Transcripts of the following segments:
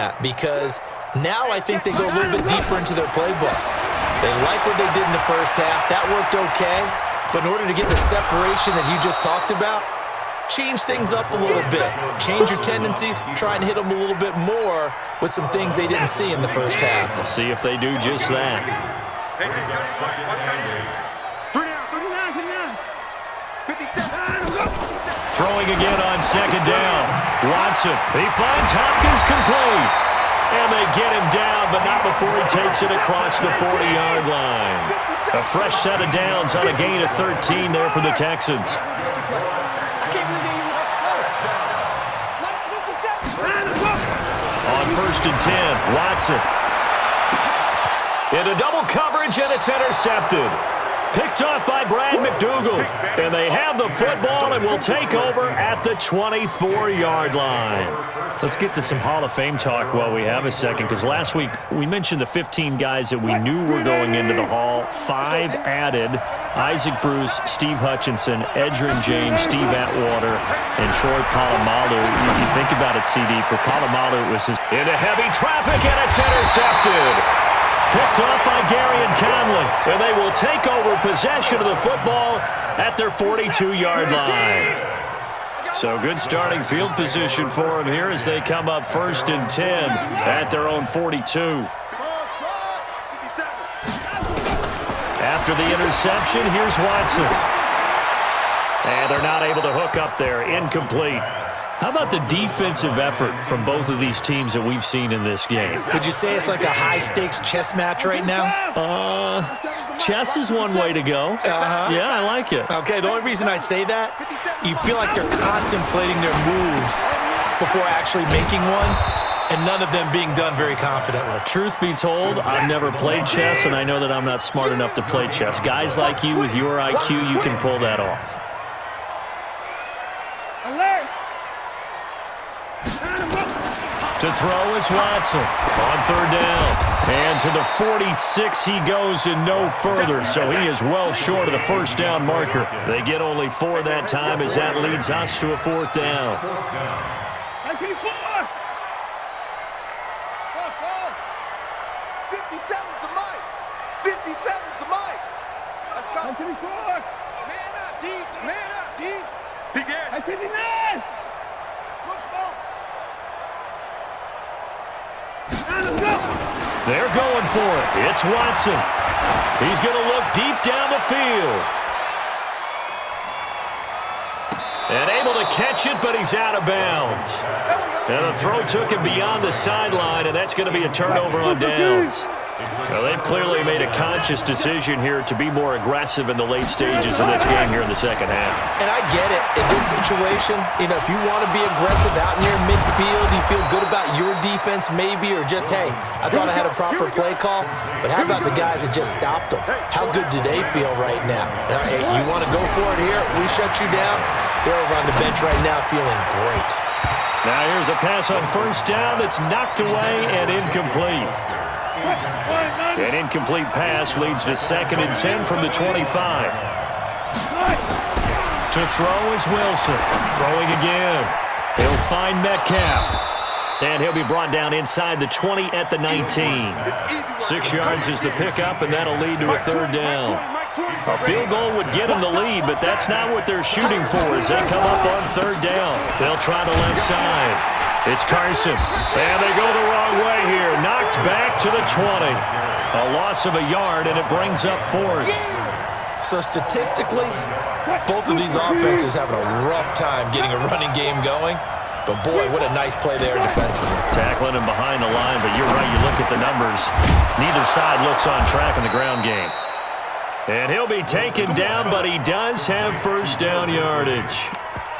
that because now I think they go a little bit deeper into their playbook. They like what they did in the first half. That worked okay. But in order to get the separation that you just talked about, change things up a little bit. Change your tendencies. Try and hit them a little bit more with some things they didn't see in the first half. We'll see if they do just that. Throwing again on second down. Watson. He finds Hopkins complete. And they get him down, but not before he takes it across the 40-yard line. A fresh set of downs on a gain of 13 there for the Texans. On 1st and 10, Watson. Into double coverage, and it's intercepted. Picked off by Brad McDougal. And they have the football and will take over at the 24-yard line. Let's get to some Hall of Fame talk while we have a second, because last week we mentioned the 15 guys that we knew were going into the Hall. 5 added: Isaac Bruce, Steve Hutchinson, Edgerrin James, Steve Atwater, and Troy Polamalu. You think about it, CD, for Polamalu, it was his... Into heavy traffic, and it's intercepted. Picked off by Gary and Conley, and they will take over possession of the football at their 42-yard line. So good starting field position for them here as they come up 1st and 10 at their own 42. After the interception, here's Watson. And they're not able to hook up there. Incomplete. How about the defensive effort from both of these teams that we've seen in this game? Would you say it's like a high-stakes chess match right now? Chess is one way to go. Yeah, I like it. Okay, the only reason I say that, you feel like they're contemplating their moves before actually making one, and none of them being done very confidently. Truth be told, I've never played chess, and I know that I'm not smart enough to play chess. Guys like you with your IQ, you can pull that off. To throw is Watson on 3rd down. And to the 46 he goes and no further. So he is well short of the 1st down marker. They get only 4 that time as that leads us to a 4th down. They're going for it. It's Watson. He's going to look deep down the field. And able to catch it, but he's out of bounds. And the throw took him beyond the sideline, and that's going to be a turnover on downs. Well, they've clearly made a conscious decision here to be more aggressive in the late stages of this game here in the second half. And I get it. In this situation, if you want to be aggressive out near midfield, you feel good about your defense maybe, or just, hey, I thought I had a proper play call, but how about the guys that just stopped them? How good do they feel right now? Hey, you want to go for it here? We shut you down. They're over on the bench right now feeling great. Now here's a pass on 1st down that's knocked away and incomplete. An incomplete pass leads to 2nd and 10 from the 25. To throw is Wilson. Throwing again. He'll find Metcalf. And he'll be brought down inside the 20 at the 19. 6 yards is the pickup, and that'll lead to a 3rd down. A field goal would get them the lead, but that's not what they're shooting for as they come up on 3rd down. They'll try the left side. It's Carson. And they go the wrong way here. Knocked back to the 20. A loss of a yard, and it brings up 4th. So statistically, both of these offenses having a rough time getting a running game going. But, boy, what a nice play there defensively. Tackling him behind the line, but you're right. You look at the numbers. Neither side looks on track in the ground game. And he'll be taken down, but he does have 1st down yardage.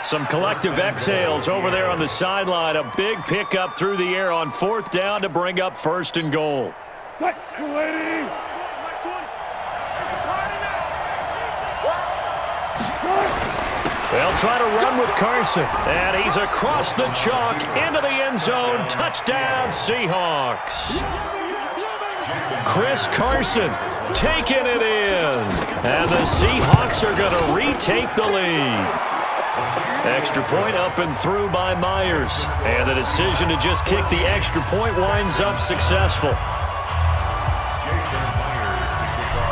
Some collective exhales over there on the sideline. A big pickup through the air on 4th down to bring up 1st and goal. They'll try to run with Carson. And he's across the chalk into the end zone. Touchdown, Seahawks. Chris Carson taking it in. And the Seahawks are going to retake the lead. Extra point up and through by Myers. And the decision to just kick the extra point winds up successful.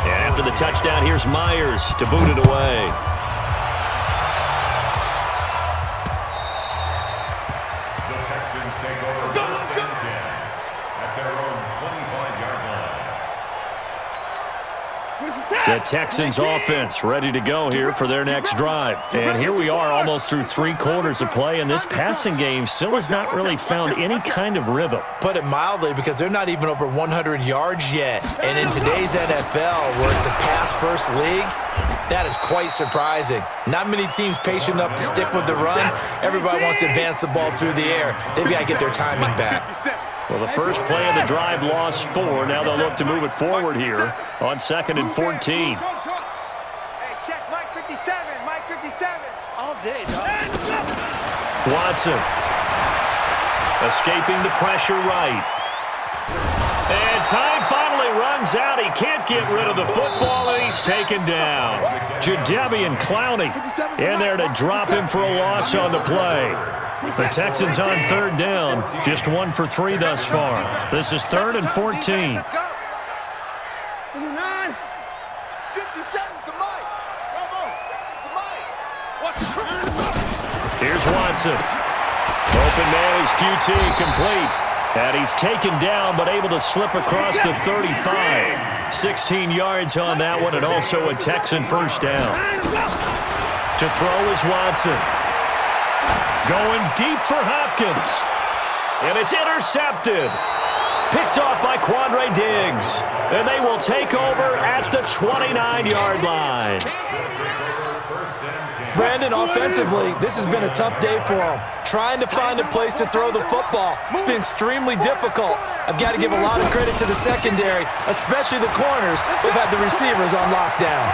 And after the touchdown, here's Myers to boot it away. The Texans take over first and 10 at their own 25-yard line. The Texans offense ready to go here for their next drive. And here we are almost through 3 quarters of play, and this passing game still has not really found any kind of rhythm. Put it mildly, because they're not even over 100 yards yet. And in today's NFL, where it's a pass-first league, that is quite surprising. Not many teams patient enough to stick with the run. Everybody wants to advance the ball through the air. They've got to get their timing back. Well, the first play of the drive lost 4. Now they'll look to move it forward here on 2nd and 14. Hey, check Mike 57, Mike 57. All day, dog. Watson escaping the pressure right. And time finally runs out. He can't get rid of the football, and he's taken down. Jadeveon Clowney in there to drop him for a loss on the play. The Texans on 3rd down, just 1 for 3 thus far. This is 3rd and 14. Let's go. 59, 57 to Mike. Bravo, to Mike. Here's Watson. Open man is QT, complete. And he's taken down, but able to slip across the 35. 16 yards on that one, and also a Texan first down. To throw is Watson. Going deep for Hopkins. And it's intercepted. Picked off by Quandre Diggs. And they will take over at the 29-yard line. Brandon, offensively, this has been a tough day for him. Trying to find a place to throw the football. It's been extremely difficult. I've got to give a lot of credit to the secondary, especially the corners who've had the receivers on lockdown.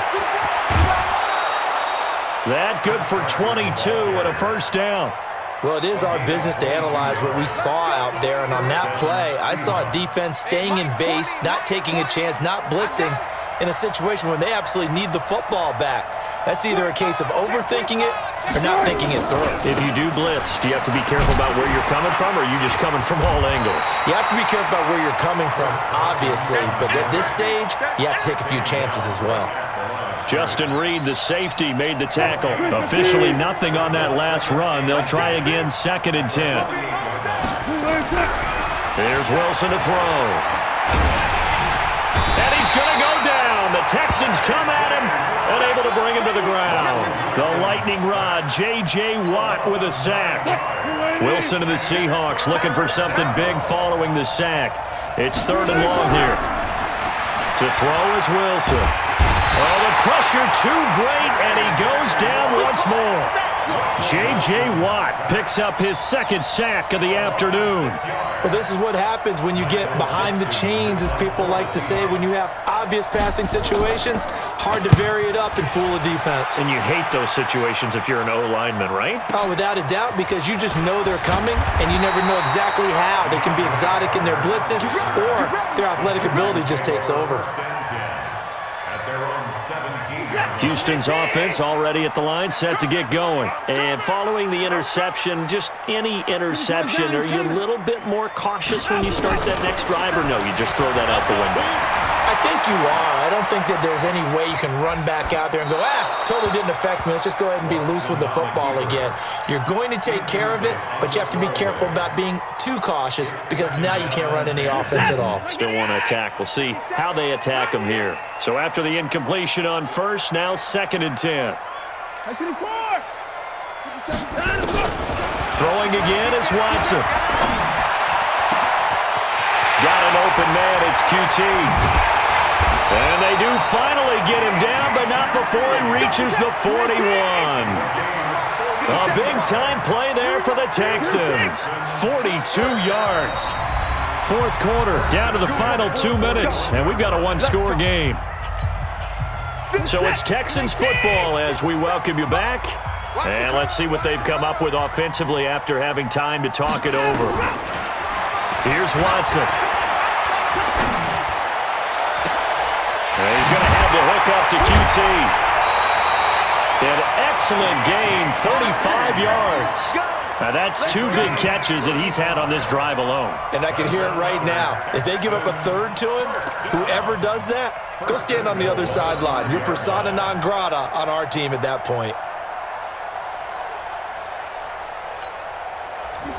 That good for 22 and a first down. Well, it is our business to analyze what we saw out there, and on that play, I saw a defense staying in base, not taking a chance, not blitzing in a situation where they absolutely need the football back. That's either a case of overthinking it or not thinking it through. If you do blitz, do you have to be careful about where you're coming from, or are you just coming from all angles? You have to be careful about where you're coming from, obviously, but at this stage, you have to take a few chances as well. Justin Reed, the safety, made the tackle. Officially nothing on that last run. They'll try again, 2nd and 10. Here's Wilson to throw. And he's going to go down. The Texans come at him and able to bring him to the ground. The lightning rod, J.J. Watt with a sack. Wilson of the Seahawks looking for something big following the sack. It's 3rd and long here. To throw is Wilson. Oh, the pressure too great, and he goes down once more. J.J. Watt picks up his 2nd sack of the afternoon. Well, this is what happens when you get behind the chains, as people like to say, when you have obvious passing situations. Hard to vary it up and fool a defense. And you hate those situations if you're an O-lineman, right? Oh, without a doubt, because you just know they're coming, and you never know exactly how. They can be exotic in their blitzes, or their athletic ability just takes over. Houston's offense already at the line, set to get going. And following the interception, just any interception, are you a little bit more cautious when you start that next drive, or no, you just throw that out the window? I think you are. I don't think that there's any way you can run back out there and go, totally didn't affect me. Let's just go ahead and be loose with the football again. You're going to take care of it, but you have to be careful about being too cautious, because now you can't run any offense at all. Still want to attack. We'll see how they attack them here. So after the incompletion on first, now 2nd and 10. Throwing again is Watson. Got an open man, it's QT. And they do finally get him down, but not before he reaches the 41. A big-time play there for the Texans. 42 yards. 4th quarter, down to the final 2 minutes, and we've got a 1-score game. So it's Texans football as we welcome you back. And let's see what they've come up with offensively after having time to talk it over. Here's Watson. And he's going to have the hook up to QT. An excellent gain, 35 yards. Now that's 2 big catches that he's had on this drive alone. And I can hear it right now. If they give up a third to him, whoever does that, go stand on the other sideline. You're persona non grata on our team at that point.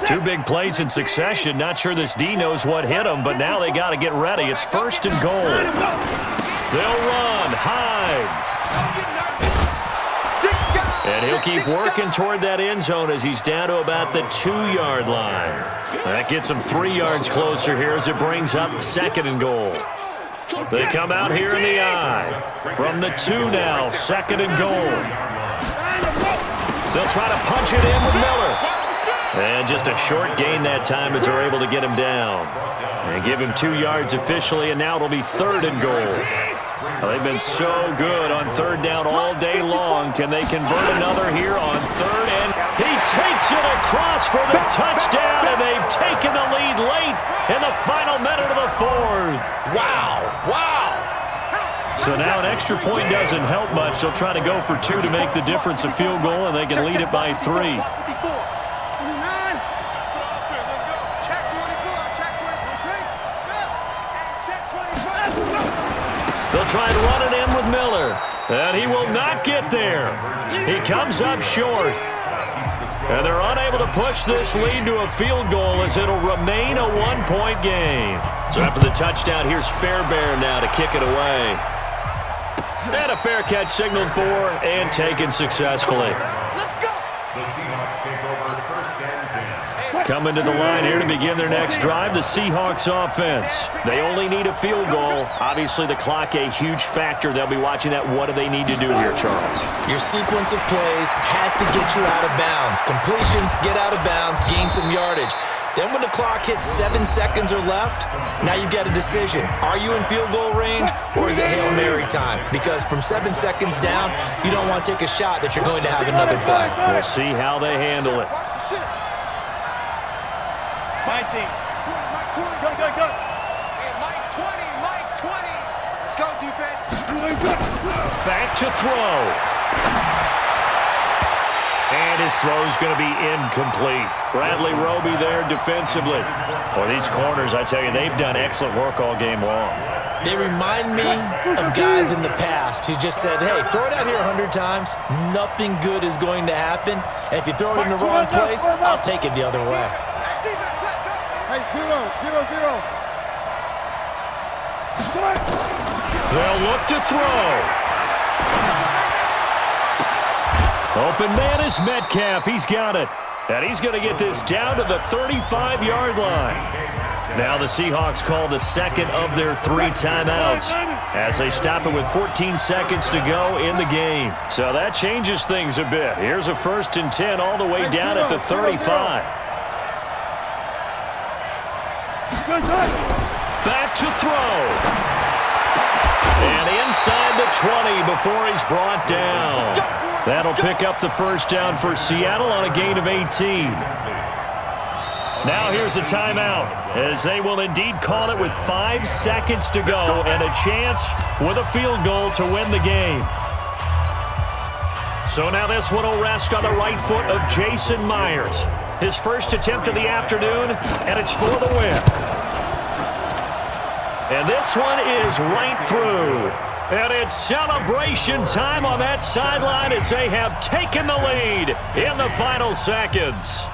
2 big plays in succession. Not sure this D knows what hit him, but now they got to get ready. It's 1st and goal. They'll run. Hyde. And he'll keep working toward that end zone as he's down to about the 2-yard line. That gets him 3 yards closer here as it brings up 2nd and goal. They come out here in the I. From the 2 now, 2nd and goal. They'll try to punch it in with Miller. And just a short gain that time as they're able to get him down. And give him 2 yards officially, and now it'll be 3rd and goal. Well, they've been so good on 3rd down all day long. Can they convert another here on 3rd? And he takes it across for the touchdown, and they've taken the lead late in the final minute of the 4th. Wow, wow. So now an extra point doesn't help much. They'll try to go for 2 to make the difference a field goal, and they can lead it by 3. They'll try and run it in with Miller. And he will not get there. He comes up short. And they're unable to push this lead to a field goal as it'll remain a 1-point game. So after the touchdown, here's Fairbairn now to kick it away. And a fair catch signaled for and taken successfully. The Seahawks take over 1st and 10. Coming to the line here to begin their next drive, the Seahawks offense. They only need a field goal. Obviously, the clock a huge factor. They'll be watching that. What do they need to do here, Charles? Your sequence of plays has to get you out of bounds. Completions, get out of bounds, gain some yardage. Then when the clock hits 7 seconds or left, now you get a decision. Are you in field goal range or is it Hail Mary time? Because from 7 seconds down, you don't want to take a shot that you're going to have another play. We'll see how they handle it. My team. Go. Hey, Mike 20. Let's go, defense. Back to throw. And his throw's going to be incomplete. Bradley Roby there defensively. Boy, these corners, I tell you, they've done excellent work all game long. They remind me of guys in the past who just said, hey, throw it out here 100 times. Nothing good is going to happen. And if you throw it in the wrong place, I'll take it the other way. Hey, 0. They'll look to throw. Open man is Metcalf. He's got it. And he's going to get this down to the 35-yard line. Now the Seahawks call the 2nd of their 3 timeouts as they stop it with 14 seconds to go in the game. So that changes things a bit. Here's a 1st and 10 all the way down at the 35. Back to throw. And inside the 20 before he's brought down. That'll pick up the 1st down for Seattle on a gain of 18. Now here's a timeout as they will indeed call it with 5 seconds to go and a chance with a field goal to win the game. So now this one will rest on the right foot of Jason Myers. His first attempt of the afternoon, and it's for the win. And this one is right through. And it's celebration time on that sideline as they have taken the lead in the final seconds.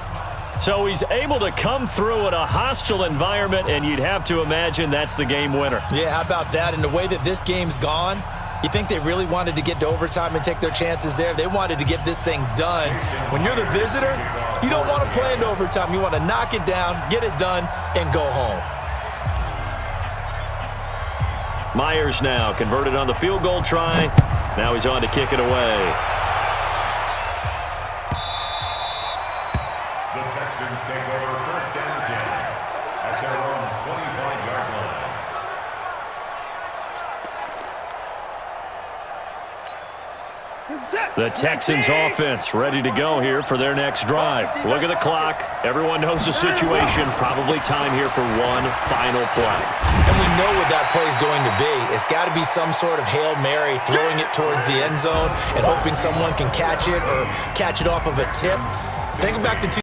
So he's able to come through in a hostile environment, and you'd have to imagine that's the game winner. Yeah, how about that? And the way that this game's gone, you think they really wanted to get to overtime and take their chances there? They wanted to get this thing done. When you're the visitor, you don't want to play into overtime. You want to knock it down, get it done, and go home. Myers now converted on the field goal try. Now he's on to kick it away. The Texans take over 1st and 10 at their own 25-yard line. The Texans offense ready to go here for their next drive. Look at the clock. Everyone knows the situation. Probably time here for one final play. And we know what that play is going to be. It's got to be some sort of Hail Mary, throwing it towards the end zone and hoping someone can catch it or catch it off of a tip. Think back to